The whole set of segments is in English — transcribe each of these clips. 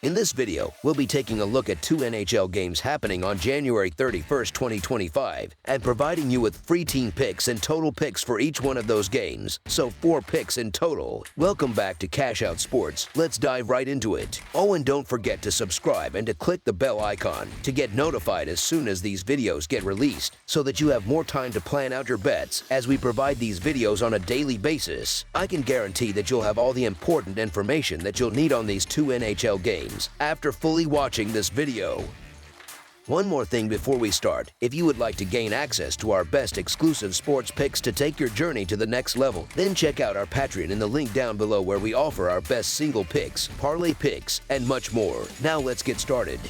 In this video, we'll be taking a look at two NHL games happening on January 31st, 2025, and providing you with free team picks and total picks for each one of those games, so 4 picks in total. Welcome back to Cash Out Sports. Let's dive right into it. Oh, and don't forget to subscribe and to click the bell icon to get notified as soon as these videos get released, so that you have more time to plan out your bets as we provide these videos on a daily basis. I can guarantee that you'll have all the important information that you'll need on these two NHL games after fully watching this video. One more thing before we start. If you would like to gain access to our best exclusive sports picks to take your journey to the next level, then check out our Patreon in the link down below, where we offer our best single picks, parlay picks, and much more. Now let's get started.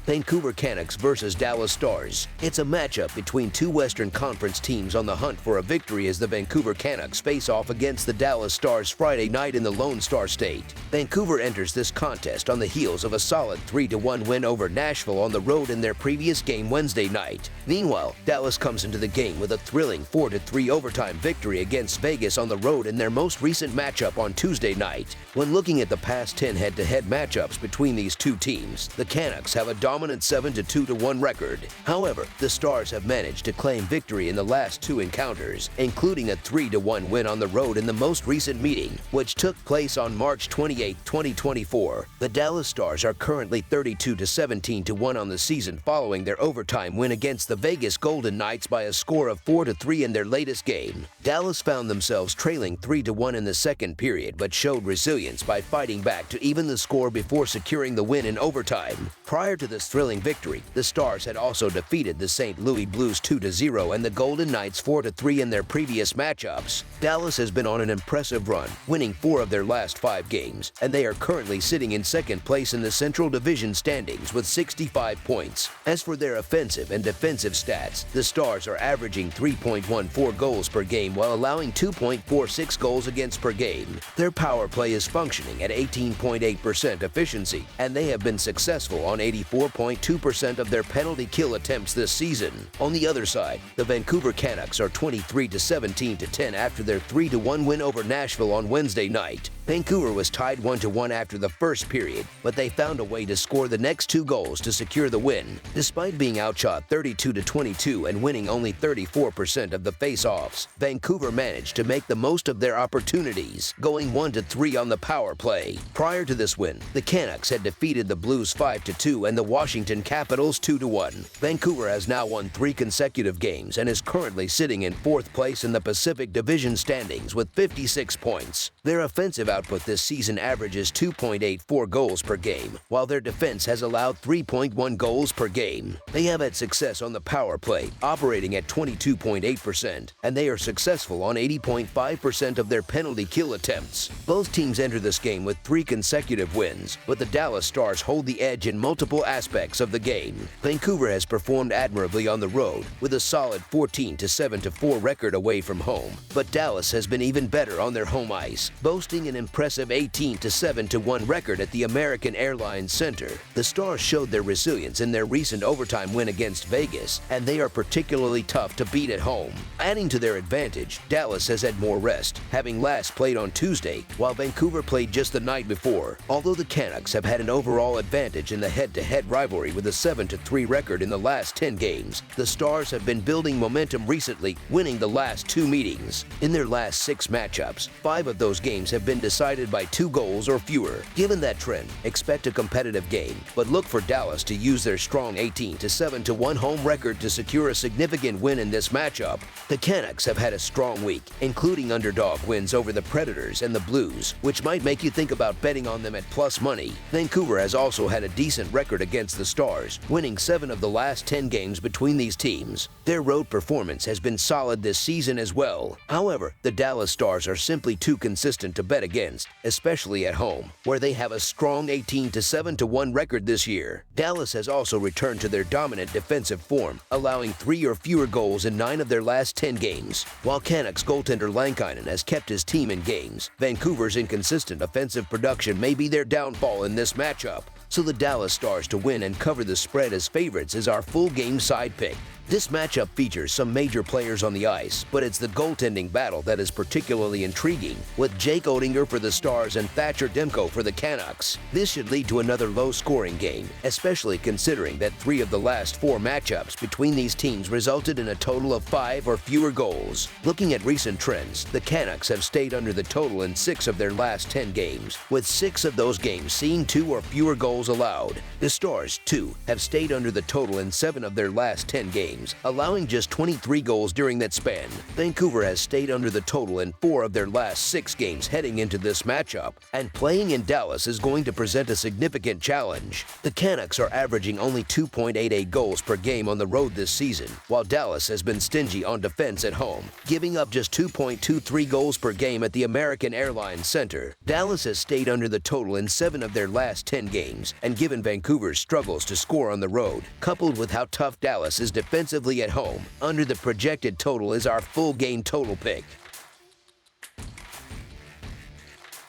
Vancouver Canucks versus Dallas Stars. It's a matchup between two Western Conference teams on the hunt for a victory as the Vancouver Canucks face off against the Dallas Stars Friday night in the Lone Star State. Vancouver enters this contest on the heels of a solid 3-1 win over Nashville on the road in their previous game Wednesday night. Meanwhile, Dallas comes into the game with a thrilling 4-3 overtime victory against Vegas on the road in their most recent matchup on Tuesday night. When looking at the past 10 head-to-head matchups between these two teams, the Canucks have a dominant 7-2-1 record. However, the Stars have managed to claim victory in the last 2 encounters, including a 3-1 win on the road in the most recent meeting, which took place on March 28, 2024. The Dallas Stars are currently 32-17-1 on the season following their overtime win against the Vegas Golden Knights by a score of 4-3 in their latest game. Dallas found themselves trailing 3-1 in the second period, but showed resilience by fighting back to even the score before securing the win in overtime. Prior to this thrilling victory, the Stars had also defeated the St. Louis Blues 2-0 and the Golden Knights 4-3 in their previous matchups. Dallas has been on an impressive run, winning 4 of their last 5 games, and they are currently sitting in second place in the Central Division standings with 65 points. As for their offensive and defensive stats, the Stars are averaging 3.14 goals per game while allowing 2.46 goals against per game. Their power play is functioning at 18.8% efficiency, and they have been successful on 84.2% of their penalty kill attempts this season. On the other side, the Vancouver Canucks are 23-17-10 after their 3-1 win over Nashville on Wednesday night. Vancouver was tied 1-1 after the first period, but they found a way to score the next 2 goals to secure the win. Despite being outshot 32-22 and winning only 34% of the face-offs, Vancouver managed to make the most of their opportunities, going 1-3 on the power play. Prior to this win, the Canucks had defeated the Blues 5-2 and the Washington Capitals 2-1. Vancouver has now won 3 consecutive games and is currently sitting in 4th place in the Pacific Division standings with 56 points. Their offensive output this season averages 2.84 goals per game, while their defense has allowed 3.1 goals per game. They have had success on the power play, operating at 22.8%, and they are successful on 80.5% of their penalty kill attempts. Both teams enter this game with 3 consecutive wins, but the Dallas Stars hold the edge in multiple aspects of the game. Vancouver has performed admirably on the road, with a solid 14-7-4 record away from home, but Dallas has been even better on their home ice, boasting an impressive 18-7-1 record at the American Airlines Center. The Stars showed their resilience in their recent overtime win against Vegas, and they are particularly tough to beat at home. Adding to their advantage, Dallas has had more rest, having last played on Tuesday, while Vancouver played just the night before. Although the Canucks have had an overall advantage in the head-to-head rivalry with a 7-3 record in the last 10 games, the Stars have been building momentum recently, winning the last 2 meetings. In their last 6 matchups, 5 of those games have been decided by 2 goals or fewer. Given that trend, expect a competitive game, but look for Dallas to use their strong 18-7-1 home record to secure a significant win in this matchup. The Canucks have had a strong week, including underdog wins over the Predators and the Blues, which might make you think about betting on them at plus money. Vancouver has also had a decent record against the Stars, winning 7 of the last 10 games between these teams. Their road performance has been solid this season as well. However, the Dallas Stars are simply too consistent to bet against, especially at home, where they have a strong 18-7-1 record this year. Dallas has also returned to their dominant defensive form, allowing 3 or fewer goals in 9 of their last 10 games. While Canucks goaltender Lankinen has kept his team in games, Vancouver's inconsistent offensive production may be their downfall in this matchup. So the Dallas Stars to win and cover the spread as favorites is our full game side pick. This matchup features some major players on the ice, but it's the goaltending battle that is particularly intriguing, with Jake Oettinger for the Stars and Thatcher Demko for the Canucks. This should lead to another low-scoring game, especially considering that 3 of the last 4 matchups between these teams resulted in a total of 5 or fewer goals. Looking at recent trends, the Canucks have stayed under the total in 6 of their last 10 games, with 6 of those games seeing 2 or fewer goals allowed. The Stars, too, have stayed under the total in 7 of their last 10 games, allowing just 23 goals during that span. Vancouver has stayed under the total in 4 of their last 6 games heading into this matchup, and playing in Dallas is going to present a significant challenge. The Canucks are averaging only 2.88 goals per game on the road this season, while Dallas has been stingy on defense at home, giving up just 2.23 goals per game at the American Airlines Center. Dallas has stayed under the total in 7 of their last 10 games, and given Vancouver's struggles to score on the road, coupled with how tough Dallas is defensively at home, under the projected total is our full game total pick.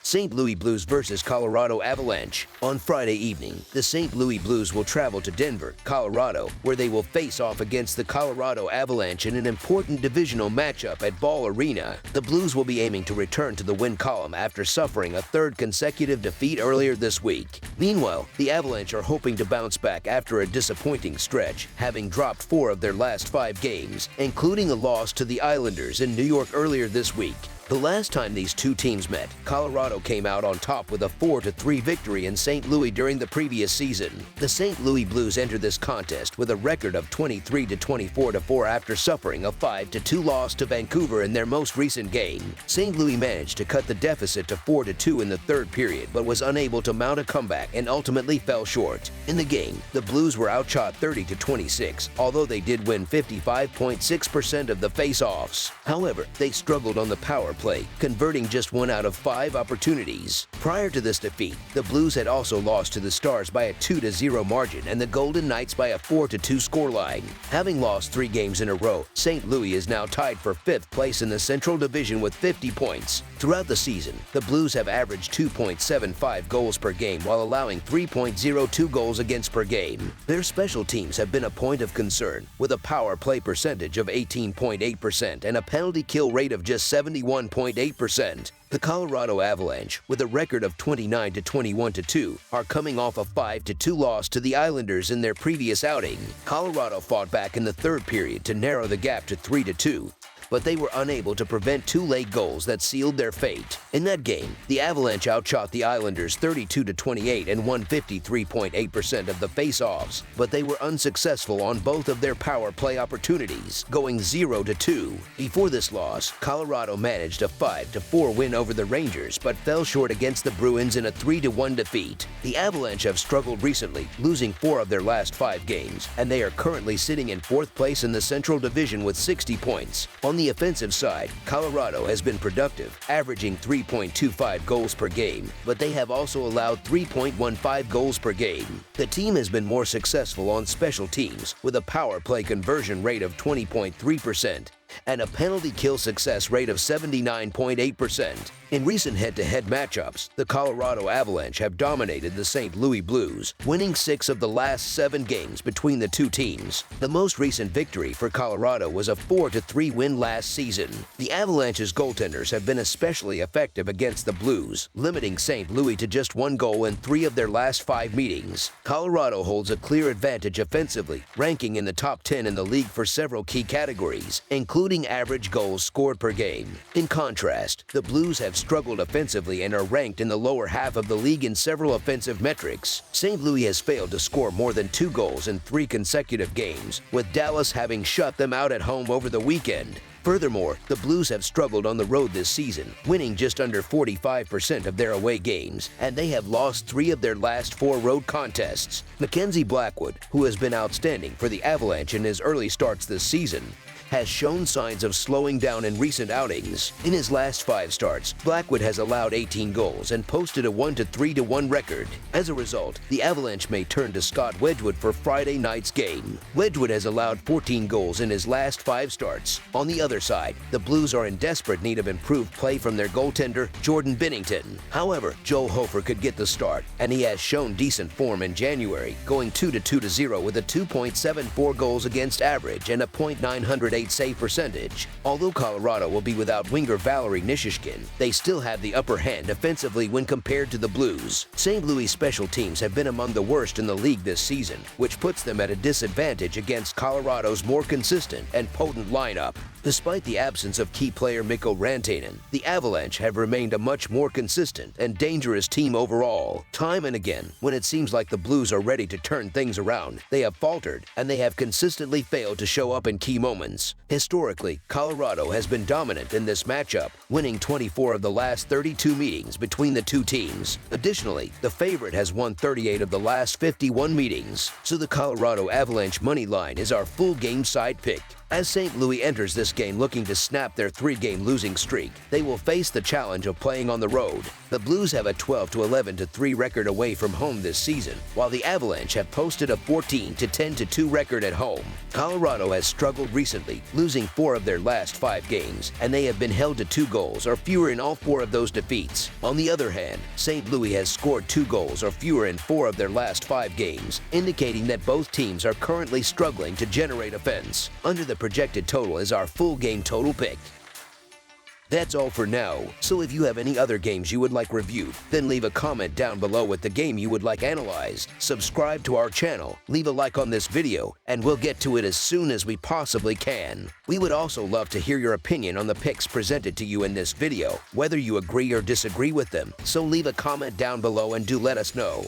St. Louis Blues versus Colorado Avalanche. On Friday evening, the St. Louis Blues will travel to Denver, Colorado, where they will face off against the Colorado Avalanche in an important divisional matchup at Ball Arena. The Blues will be aiming to return to the win column after suffering a 3rd consecutive defeat earlier this week. Meanwhile, the Avalanche are hoping to bounce back after a disappointing stretch, having dropped 4 of their last 5 games, including a loss to the Islanders in New York earlier this week. The last time these two teams met, Colorado came out on top with a 4-3 victory in St. Louis during the previous season. The St. Louis Blues entered this contest with a record of 23-24-4 after suffering a 5-2 loss to Vancouver in their most recent game. St. Louis managed to cut the deficit to 4-2 in the 3rd period, but was unable to mount a comeback and ultimately fell short. In the game, the Blues were outshot 30-26, although they did win 55.6% of the face-offs. However, they struggled on the power play, converting just 1 out of 5 opportunities. Prior to this defeat, the Blues had also lost to the Stars by a 2-0 margin and the Golden Knights by a 4-2 scoreline. Having lost 3 games in a row, St. Louis is now tied for 5th place in the Central Division with 50 points. Throughout the season, the Blues have averaged 2.75 goals per game while allowing 3.02 goals against per game. Their special teams have been a point of concern, with a power play percentage of 18.8% and a penalty kill rate of just 71.8%. The Colorado Avalanche, with a record of 29-21-2, are coming off a 5-2 loss to the Islanders in their previous outing. Colorado fought back in the 3rd period to narrow the gap to 3-2. But they were unable to prevent 2 late goals that sealed their fate. In that game, the Avalanche outshot the Islanders 32-28 and won 53.8% of the face-offs, but they were unsuccessful on both of their power play opportunities, going 0-2. Before this loss, Colorado managed a 5-4 win over the Rangers, but fell short against the Bruins in a 3-1 defeat. The Avalanche have struggled recently, losing 4 of their last 5 games, and they are currently sitting in 4th place in the Central Division with 60 points. On the offensive side, Colorado has been productive, averaging 3.25 goals per game, but they have also allowed 3.15 goals per game. The team has been more successful on special teams, with a power play conversion rate of 20.3% and a penalty kill success rate of 79.8%. In recent head-to-head matchups, the Colorado Avalanche have dominated the St. Louis Blues, winning 6 of the last 7 games between the two teams. The most recent victory for Colorado was a 4-3 win last season. The Avalanche's goaltenders have been especially effective against the Blues, limiting St. Louis to just 1 goal in 3 of their last 5 meetings. Colorado holds a clear advantage offensively, ranking in the top 10 in the league for several key categories, including average goals scored per game. In contrast, the Blues have struggled offensively and are ranked in the lower half of the league in several offensive metrics. St. Louis has failed to score more than 2 goals in 3 consecutive games, with Dallas having shut them out at home over the weekend. Furthermore, the Blues have struggled on the road this season, winning just under 45% of their away games, and they have lost 3 of their last 4 road contests. Mackenzie Blackwood, who has been outstanding for the Avalanche in his early starts this season, has shown signs of slowing down in recent outings. In his last 5 starts, Blackwood has allowed 18 goals and posted a 1-3-1 record. As a result, the Avalanche may turn to Scott Wedgwood for Friday night's game. Wedgwood has allowed 14 goals in his last 5 starts. On the other side, the Blues are in desperate need of improved play from their goaltender, Jordan Binnington. However, Joel Hofer could get the start, and he has shown decent form in January, going 2-2-0 with a 2.74 goals against average and a .908 save percentage. Although Colorado will be without winger Valeri Nichushkin, they still have the upper hand offensively when compared to the Blues. St. Louis special teams have been among the worst in the league this season, which puts them at a disadvantage against Colorado's more consistent and potent lineup. Despite the absence of key player Mikko Rantanen, the Avalanche have remained a much more consistent and dangerous team overall. Time and again, when it seems like the Blues are ready to turn things around, they have faltered, and they have consistently failed to show up in key moments. Historically, Colorado has been dominant in this matchup, winning 24 of the last 32 meetings between the two teams. Additionally, the favorite has won 38 of the last 51 meetings, so the Colorado Avalanche money line is our full game side pick. As St. Louis enters this game looking to snap their 3-game losing streak, they will face the challenge of playing on the road. The Blues have a 12-11-3 record away from home this season, while the Avalanche have posted a 14-10-2 record at home. Colorado has struggled recently, losing 4 of their last 5 games, and they have been held to 2 goals or fewer in all 4 of those defeats. On the other hand, St. Louis has scored 2 goals or fewer in 4 of their last 5 games, indicating that both teams are currently struggling to generate offense. Under the projected total is our full game total pick. That's all for now, so if you have any other games you would like reviewed, then leave a comment down below with the game you would like analyzed. Subscribe to our channel, leave a like on this video, and we'll get to it as soon as we possibly can. We would also love to hear your opinion on the picks presented to you in this video, whether you agree or disagree with them, so leave a comment down below and do let us know.